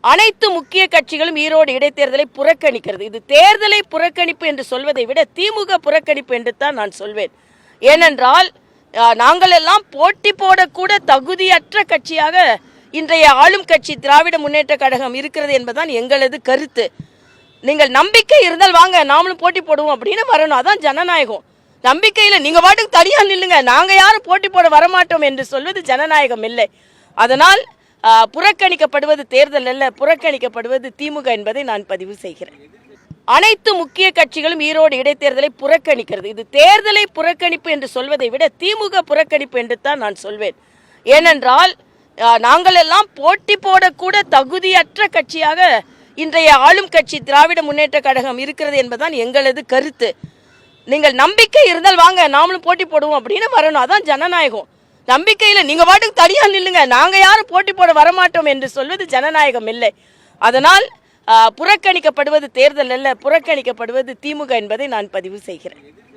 அனைத்து முக்கிய கட்சிகளும் ஈரோடு இடைத்தேர்தலை புறக்கணிக்கிறது. இது தேர்தலை புறக்கணிப்பு என்று சொல்வதை விட திமுக புறக்கணிப்பு என்று தான் நான் சொல்வேன். ஏனென்றால் நாங்கள் எல்லாம் போட்டி போடக்கூட தகுதியற்ற கட்சியாக இன்றைய ஆளும் கட்சி திராவிட முன்னேற்ற கழகம் இருக்கிறது என்பதுதான் எங்களது கருத்து. நீங்கள் நம்பிக்கை இருந்தால் வாங்க நாமளும் போட்டி போடுவோம் அப்படின்னு வரணும். அதான் ஜனநாயகம். நம்பிக்கையில் நீங்க பாட்டுக்கு தனியா நில்லுங்க, நாங்க யாரும் போட்டி போட வரமாட்டோம் என்று சொல்வது ஜனநாயகம் இல்லை. அதனால் புறக்கணிக்கப்படுவது தேர்தல் அல்ல, புறக்கணிக்கப்படுவது திமுக என்பதை நான் பதிவு செய்கிறேன். அனைத்து முக்கிய கட்சிகளும் ஈரோடு இடைத்தேர்தலை புறக்கணிக்கிறது. இது தேர்தலை புறக்கணிப்பு என்று சொல்வதை விட திமுக புறக்கணிப்பு என்று தான் நான் சொல்வேன். ஏனென்றால் நாங்கள் எல்லாம் போட்டி போடக்கூட தகுதியற்ற கட்சியாக இன்றைய ஆளும் கட்சி திராவிட முன்னேற்ற கழகம் இருக்கிறது என்பதுதான் எங்களது கருத்து. நீங்கள் நம்பிக்கை இருந்தால் வாங்க நாமளும் போட்டி போடுவோம் அப்படின்னு வரணும். அதான் ஜனநாயகம். நம்பிக்கையில் நீங்க பாட்டுக்கு தனியா நில்லுங்க, நாங்க யாரும் போட்டி போட வரமாட்டோம் என்று சொல்வது ஜனநாயகம் இல்லை. அதனால் புறக்கணிக்கப்படுவது தேர்தல் அல்ல, புறக்கணிக்கப்படுவது திமுக என்பதை நான் பதிவு செய்கிறேன்.